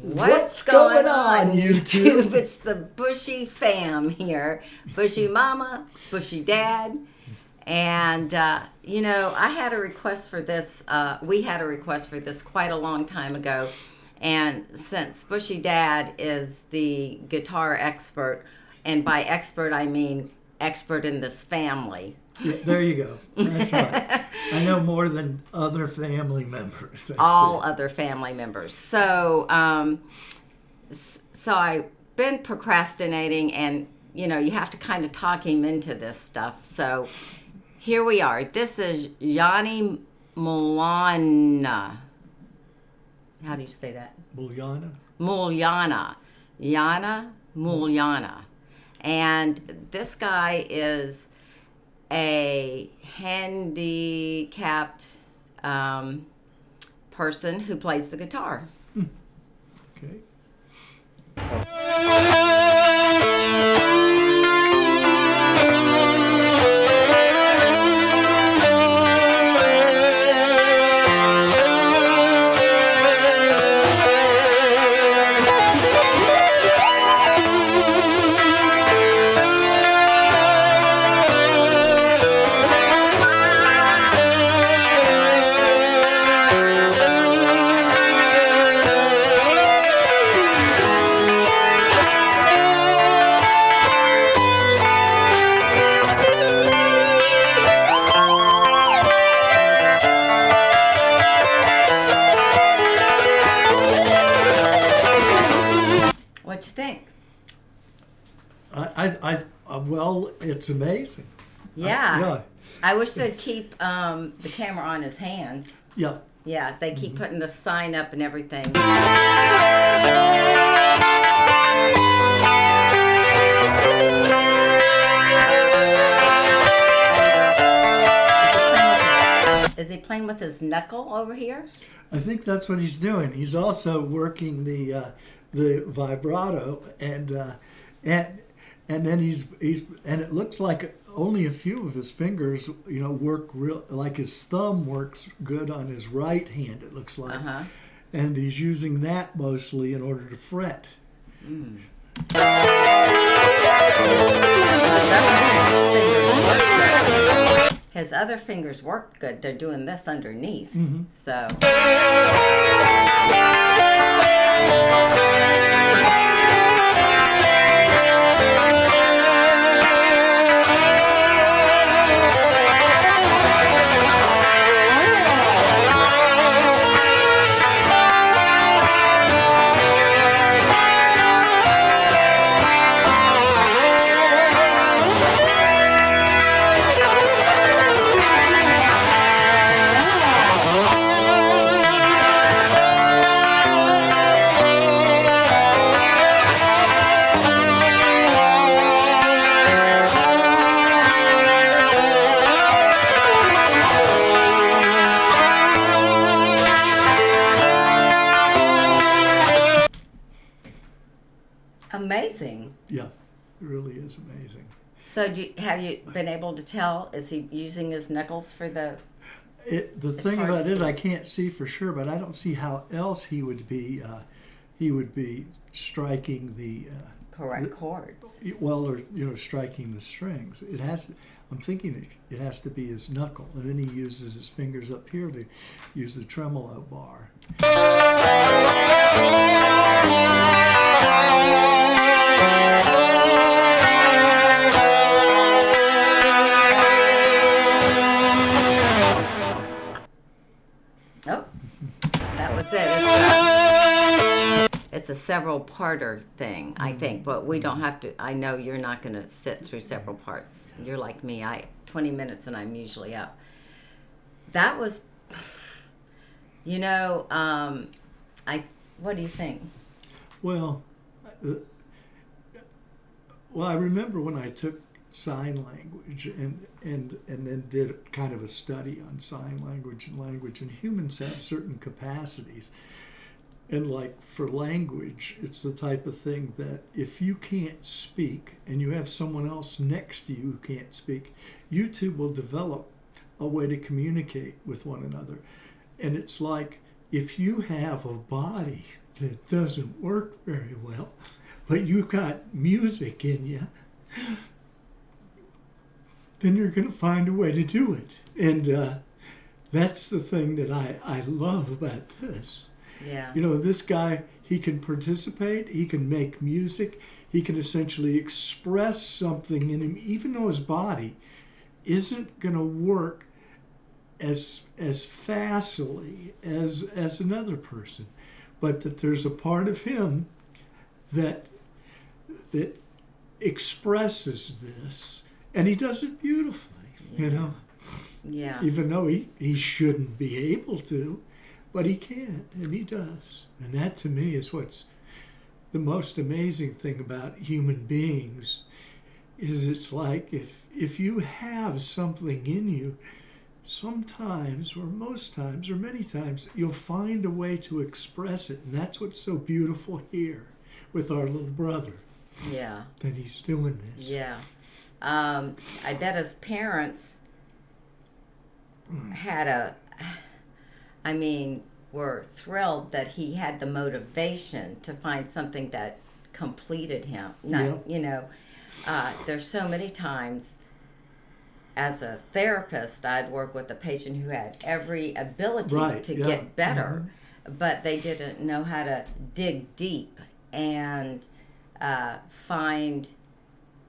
What's going on, YouTube? YouTube? It's the Bushy fam here. Bushy Mama, Bushy Dad. And, I had a request for this. We had a request for this quite a long time ago. And since Bushy Dad is the guitar expert, and by expert I mean expert in this family. Yeah, there you go. That's right. I know more than other family members. That's All it. other family members. So I've been procrastinating, and you have to kind of talk him into this stuff. So here we are. This is Yanni Mulana. How do you say that? Mulyana? Mulyana. Yana Mulyana. And this guy is a handicapped person who plays the guitar. Okay. What you think? Well, it's amazing. Yeah. I wish they'd keep the camera on his hands. Yeah. Yeah, they keep putting the sign up and everything. Is he playing with his knuckle over here? I think that's what he's doing. He's also working the vibrato, and then he's and it looks like only a few of his fingers work real, like his thumb works good on his right hand, it looks like. And he's using that mostly in order to fret. His other fingers work good. They're doing this underneath. So amazing. Yeah, it really is amazing. So have you been able to tell? Is he using his knuckles for the... The thing about it is I can't see for sure, but I don't see how else he would be striking the correct chords. Well, or striking the strings. It has. I'm thinking it has to be his knuckle, and then he uses his fingers up here to use the tremolo bar. Oh, that was it. It's a several-parter thing, I think, but we don't have to. I know you're not going to sit through several parts. You're like me. 20 minutes and I'm usually up. That was, what do you think? Well, I remember when I took sign language and then did kind of a study on sign language, and humans have certain capacities. And like for language, it's the type of thing that if you can't speak and you have someone else next to you who can't speak, you two will develop a way to communicate with one another. And it's like if you have a body that doesn't work very well, but you've got music in you, then you're going to find a way to do it. And that's the thing that I love about this. Yeah. You know, this guy, he can participate, he can make music, he can essentially express something in him, even though his body isn't going to work as facilely as another person, but that there's a part of him that expresses this, and he does it beautifully, you know. Yeah. Even though he shouldn't be able to, but he can, and he does. And that to me is what's the most amazing thing about human beings, is it's like if you have something in you, sometimes or most times or many times you'll find a way to express it. And that's what's so beautiful here with our little brother, Yeah. that he's doing this. Yeah. I bet his parents were thrilled that he had the motivation to find something that completed him. There's so many times as a therapist, I'd work with a patient who had every ability to get better, but they didn't know how to dig deep and find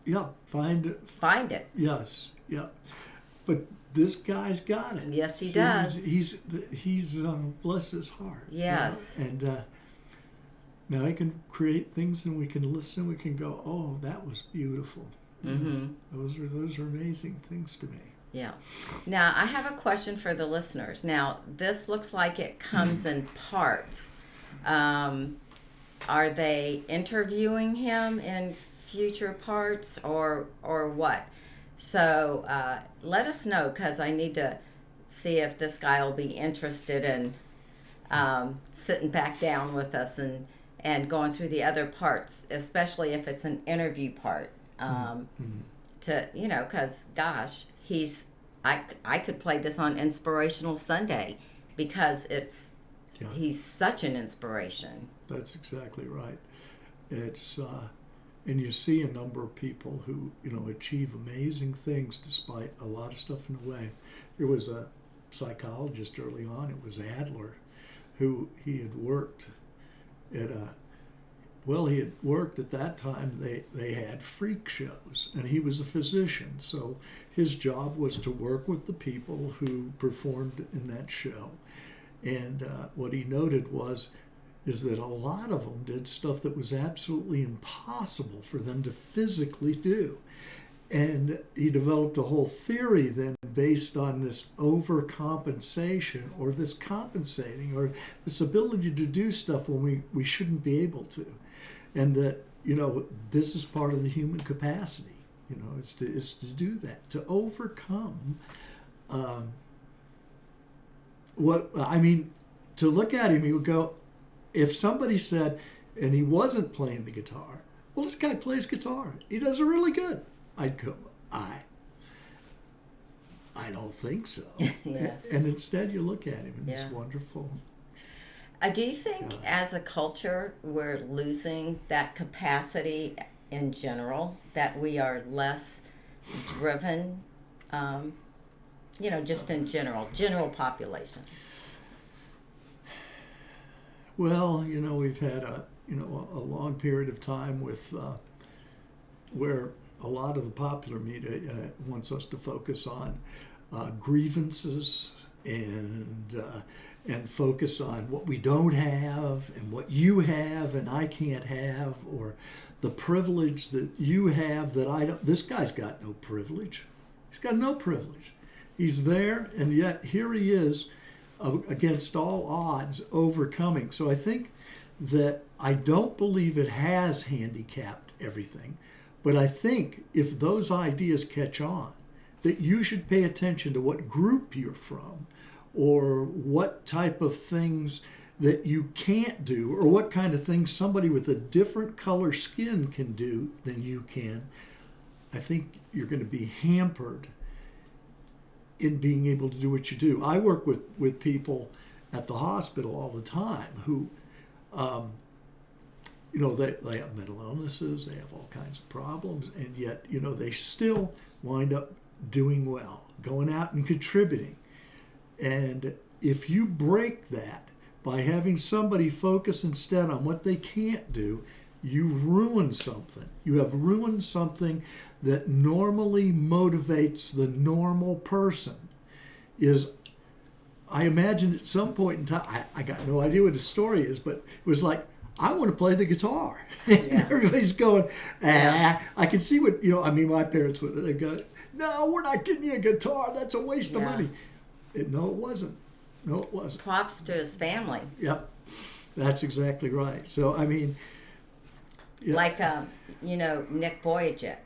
it. Yes, yeah. But this guy's got it. Yes, he does. He's bless his heart. Yes. You know? And now he can create things, and we can listen. We can go, oh, that was beautiful. Mm-hmm. Those are amazing things to me. Yeah. Now, I have a question for the listeners. Now, this looks like it comes in parts. Are they interviewing him in future parts or what? So let us know, because I need to see if this guy will be interested in sitting back down with us and going through the other parts, especially if it's an interview part. Because gosh, I could play this on Inspirational Sunday, because he's such an inspiration. That's exactly right. It's and you see a number of people who achieve amazing things despite a lot of stuff in the way. There was a psychologist early on. It was Adler, who he had worked at at that time. They had freak shows, and he was a physician, so his job was to work with the people who performed in that show. And what he noted is that a lot of them did stuff that was absolutely impossible for them to physically do. And he developed a whole theory then based on this overcompensation, or this compensating, or this ability to do stuff when we shouldn't be able to. And that, this is part of the human capacity. It's to do that, to overcome to look at him, he would go, if somebody said, and he wasn't playing the guitar, well, this guy plays guitar. He does it really good. I'd go, I don't think so. Yeah. And instead you look at him, and it's wonderful. Do you think as a culture we're losing that capacity in general, that we are less driven, just in general population? Well, we've had a long period of time with where a lot of the popular media wants us to focus on grievances and focus on what we don't have and what you have and I can't have, or the privilege that you have that I don't. This guy's got no privilege. He's got no privilege. He's there, and yet here he is, against all odds, overcoming. So I think that I don't believe it has handicapped everything, but I think if those ideas catch on, that you should pay attention to what group you're from, or what type of things that you can't do, or what kind of things somebody with a different color skin can do than you can. I think you're going to be hampered in being able to do what you do. I work with people at the hospital all the time who They have mental illnesses, they have all kinds of problems, and yet, they still wind up doing well, going out and contributing. And if you break that by having somebody focus instead on what they can't do, you've ruined something. You have ruined something that normally motivates the normal person. I imagine at some point in time, I got no idea what the story is, but it was like, I want to play the guitar. Yeah. Everybody's going, Yeah. I can see what, my parents would have gone, no, we're not getting you a guitar. That's a waste of Yeah. money. No, it wasn't. No, it wasn't. Props to his family. Yep, that's exactly right. So, yeah. Like, Nick Vujicic.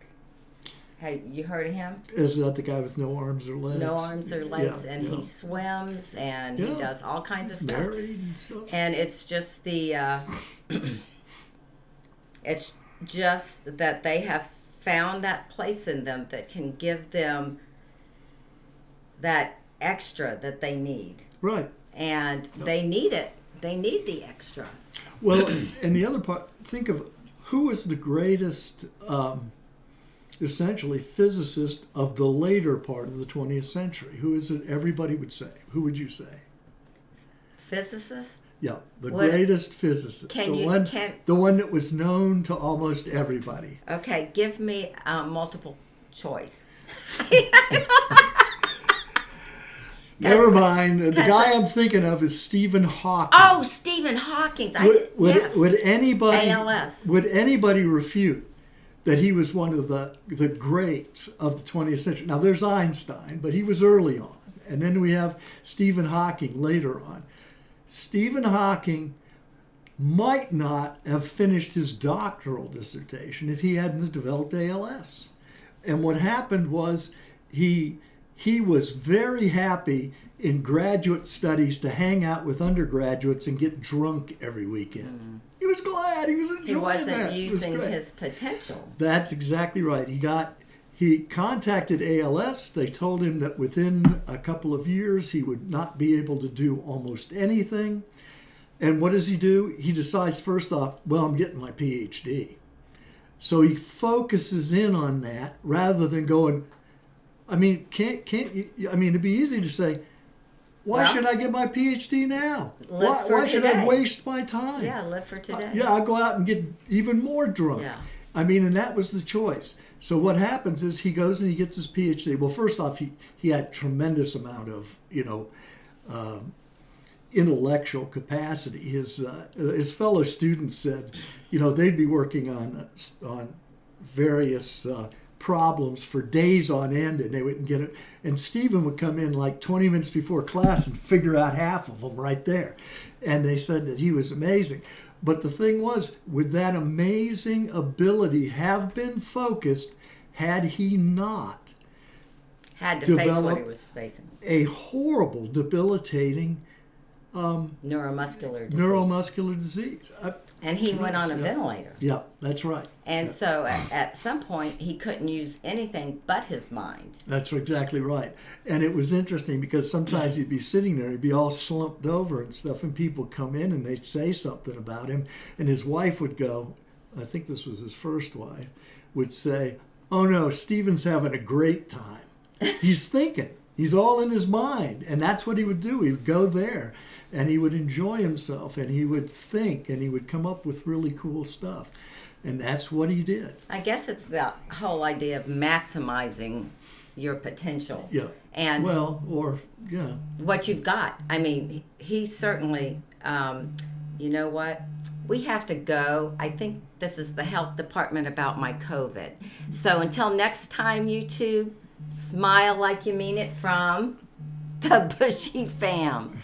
Hey, you heard of him? Is that the guy with no arms or legs? No arms or legs, Yeah, and yeah. he swims, and he Yeah. does all kinds of stuff. Married and stuff. And it's just it's just that they have found that place in them that can give them that extra that they need. Right. And they need it. They need the extra. Well, and the other part, think of who was the greatest, essentially, physicist of the later part of the 20th century? Who is it everybody would say? Who would you say? Physicist? Yeah, the What- greatest physicist. The one that was known to almost everybody. Okay, give me multiple choice. Never mind. The Cause guy I'm thinking of is Stephen Hawking. Oh, Stephen Hawking. Yes. Would anybody ALS. Would anybody refute that he was one of the greats of the 20th century? Now there's Einstein, but he was early on, and then we have Stephen Hawking later on. Stephen Hawking might not have finished his doctoral dissertation if he hadn't developed ALS. And what happened was he was very happy in graduate studies to hang out with undergraduates and get drunk every weekend. He was glad. He was enjoying He wasn't that. It was using great. his potential. That's exactly right. He contacted ALS. They told him that within a couple of years he would not be able to do almost anything. And what does he do? He decides first off, well, I'm getting my PhD. So he focuses in on that rather than going, can't you? It'd be easy to say, why Well, should I get my PhD now? live for Why should I today. waste my time? Yeah, live for today. Yeah, I'll go out and get even more drunk. Yeah. And that was the choice. So what happens is he goes and he gets his PhD. Well, first off, he had tremendous amount of, intellectual capacity. His fellow students said, they'd be working on various problems for days on end, and they wouldn't get it. And Stephen would come in like 20 minutes before class and figure out half of them right there. And they said that he was amazing. But the thing was, would that amazing ability have been focused had he not Had to face what he develop was facing. a horrible, debilitating Neuromuscular disease. neuromuscular disease? And he went on a Yeah. ventilator. Yeah, that's right. And so at some point, he couldn't use anything but his mind. That's exactly right. And it was interesting because sometimes he'd be sitting there, he'd be all slumped over and stuff, and people come in and they'd say something about him, and his wife would go, I think this was his first wife, would say, oh no, Stephen's having a great time. He's thinking. He's all in his mind. And that's what he would do. He would go there and he would enjoy himself and he would think and he would come up with really cool stuff. And that's what he did. I guess it's the whole idea of maximizing your potential. Yeah. And yeah. what you've got. He certainly, you know what? We have to go. I think this is the health department about my COVID. So until next time, you two, smile like you mean it from the Bushy Fam.